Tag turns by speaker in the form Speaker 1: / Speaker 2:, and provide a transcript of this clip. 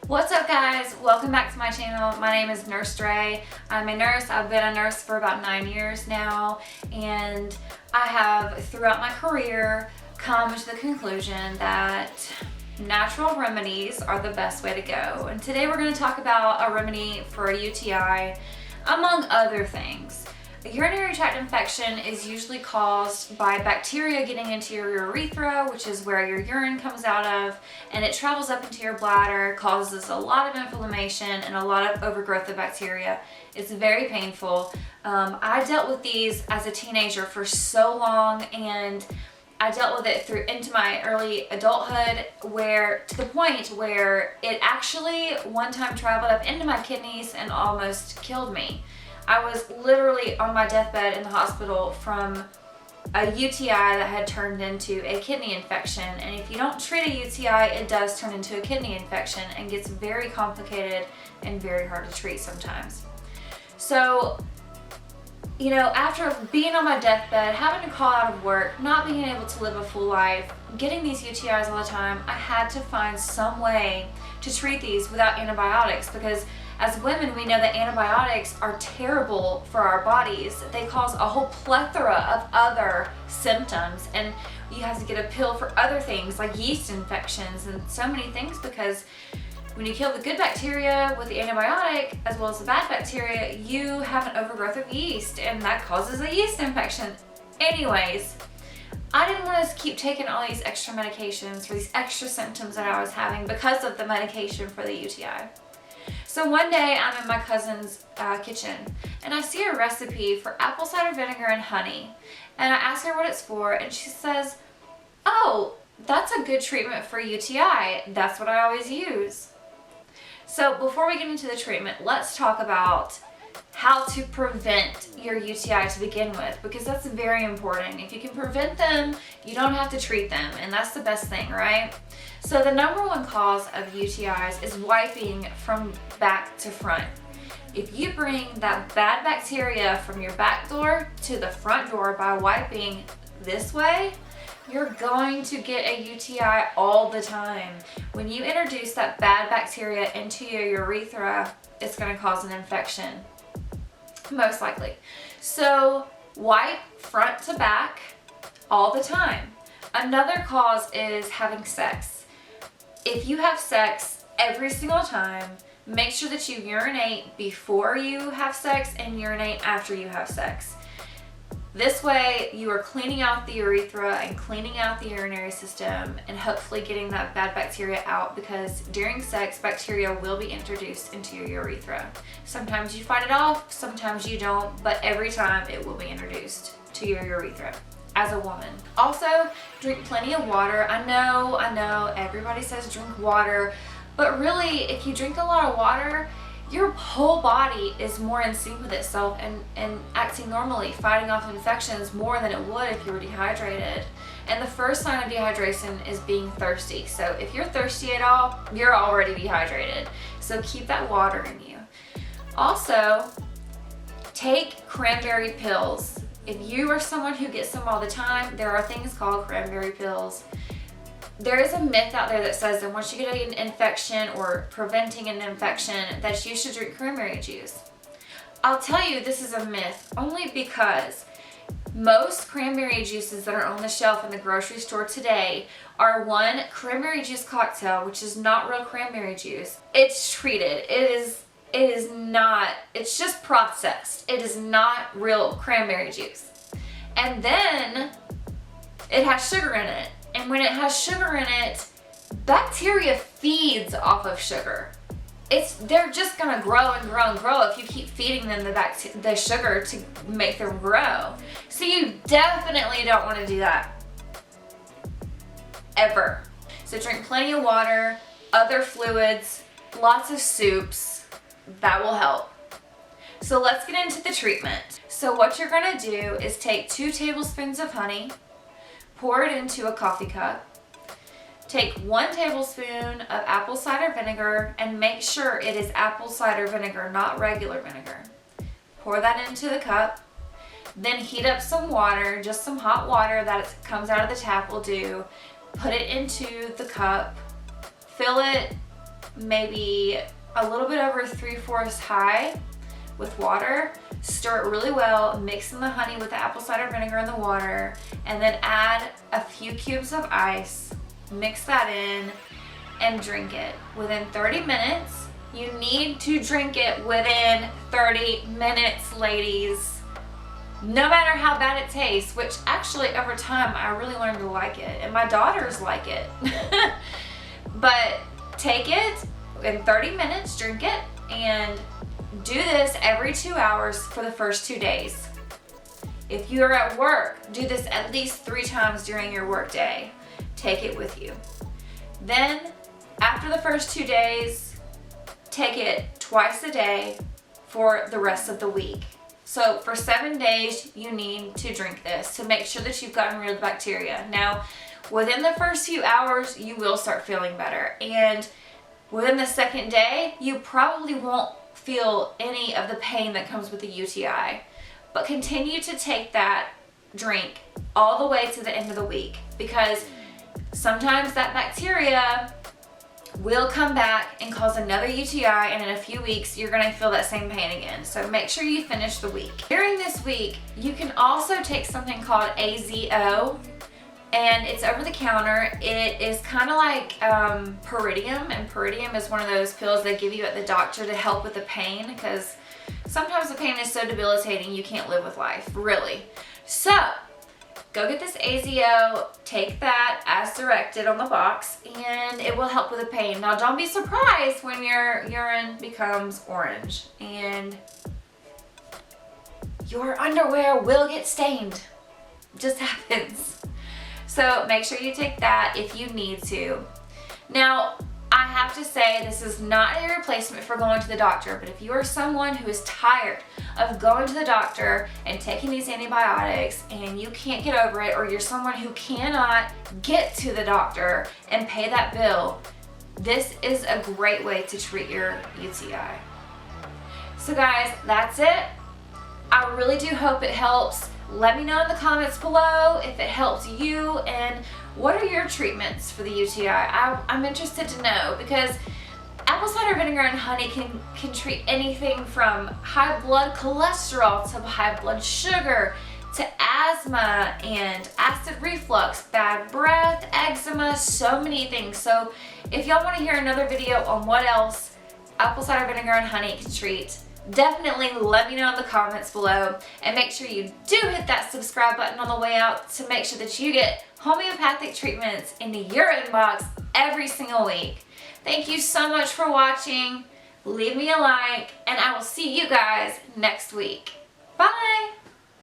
Speaker 1: What's up guys? Welcome back to my channel. My name is Nurse Dre. I'm a nurse. I've been a nurse for about 9 years now, and I have throughout my career come to the conclusion that natural remedies are the best way to go. And today we're going to talk about a remedy for a UTI, among other things. A urinary tract infection is usually caused by bacteria getting into your urethra, which is where your urine comes out of, and it travels up into your bladder, causes a lot of inflammation and a lot of overgrowth of bacteria. It's very painful. I dealt with these as a teenager for so long, and I dealt with it into my early adulthood, to the point where it actually one time traveled up into my kidneys and almost killed me. I was literally on my deathbed in the hospital from a UTI that had turned into a kidney infection. And if you don't treat a UTI, it does turn into a kidney infection and gets very complicated and very hard to treat sometimes. So, you know, after being on my deathbed, having to call out of work, not being able to live a full life, getting these UTIs all the time, I had to find some way to treat these without antibiotics, because as women, we know that antibiotics are terrible for our bodies. They cause a whole plethora of other symptoms, and you have to get a pill for other things like yeast infections and so many things, because when you kill the good bacteria with the antibiotic as well as the bad bacteria, you have an overgrowth of yeast, and that causes a yeast infection. Anyways, I didn't want to keep taking all these extra medications for these extra symptoms that I was having because of the medication for the UTI. So one day I'm in my cousin's kitchen, and I see a recipe for apple cider vinegar and honey, and I ask her what it's for, and she says, "Oh, that's a good treatment for UTI. That's what I always use." So before we get into the treatment, let's talk about how to prevent your UTI to begin with, because that's very important. If you can prevent them, you don't have to treat them, and that's the best thing, right? So the number one cause of UTIs is wiping from back to front. If you bring that bad bacteria from your back door to the front door by wiping this way, you're going to get a UTI all the time. When you introduce that bad bacteria into your urethra, it's going to cause an infection, most likely. So wipe front to back all the time. Another cause is having sex. If you have sex every single time, make sure that you urinate before you have sex and urinate after you have sex. This way you are cleaning out the urethra and cleaning out the urinary system, and hopefully getting that bad bacteria out, because during sex, bacteria will be introduced into your urethra. Sometimes you fight it off, sometimes you don't, but every time it will be introduced to your urethra as a woman. Also, drink plenty of water. I know, everybody says drink water, but really, if you drink a lot of water, your whole body is more in sync with itself and acting normally, fighting off infections more than it would if you were dehydrated. And the first sign of dehydration is being thirsty. So if you're thirsty at all, you're already dehydrated. So keep that water in you. Also, take cranberry pills. If you are someone who gets them all the time, there are things called cranberry pills. There is a myth out there that says that once you get an infection or preventing an infection, that you should drink cranberry juice. I'll tell you, this is a myth, only because most cranberry juices that are on the shelf in the grocery store today are one cranberry juice cocktail, which is not real cranberry juice. It's treated. It is not, it's just processed. It is not real cranberry juice. And then it has sugar in it. And when it has sugar in it, bacteria feeds off of sugar. They're just gonna grow and grow and grow if you keep feeding them the sugar to make them grow. So you definitely don't want to do that, ever. So drink plenty of water, other fluids, lots of soups. That will help. So let's get into the treatment. So what you're gonna do is take 2 tablespoons of honey, pour it into a coffee cup. Take 1 tablespoon of apple cider vinegar, and make sure it is apple cider vinegar, not regular vinegar. Pour that into the cup. Then heat up some water, just some hot water that comes out of the tap will do. Put it into the cup. Fill it maybe a little bit over 3/4 high with water. Stir it really well, mix in the honey with the apple cider vinegar and the water, and then add a few cubes of ice. Mix that in and drink it. Within 30 minutes, you need to drink it within 30 minutes, ladies. No matter how bad it tastes, which actually over time I really learned to like it, and my daughters like it. But take it in 30 minutes, drink it, and do this every 2 hours for the first 2 days. If you're at work, do this at least 3 times during your work day. Take it with you. Then, after the first 2 days, take it twice a day for the rest of the week. So for 7 days, you need to drink this to make sure that you've gotten rid of the bacteria. Now, within the first few hours, you will start feeling better. And within the second day, you probably won't feel any of the pain that comes with the UTI. But continue to take that drink all the way to the end of the week, because sometimes that bacteria will come back and cause another UTI, and in a few weeks you're going to feel that same pain again. So make sure you finish the week. During this week, you can also take something called XOXO, and it's over the counter. It is kind of like Pyridium, and Pyridium is one of those pills they give you at the doctor to help with the pain, because sometimes the pain is so debilitating you can't live with life, really. So go get this XOXO, take that as directed on the box, and it will help with the pain. Now don't be surprised when your urine becomes orange and your underwear will get stained. It just happens. So make sure you take that if you need to. Now, I have to say this is not a replacement for going to the doctor, but if you are someone who is tired of going to the doctor and taking these antibiotics and you can't get over it, or you're someone who cannot get to the doctor and pay that bill, this is a great way to treat your UTI. So guys, that's it. I really do hope it helps. Let me know in the comments below if it helps you, and what are your treatments for the UTI? I'm interested to know, because apple cider vinegar and honey can treat anything from high blood cholesterol to high blood sugar to asthma and acid reflux, bad breath, eczema, so many things. So if y'all want to hear another video on what else apple cider vinegar and honey can treat, definitely let me know in the comments below, and make sure you do hit that subscribe button on the way out to make sure that you get homeopathic treatments into your inbox every single week. Thank you so much for watching. Leave me a like, and I will see you guys next week. Bye!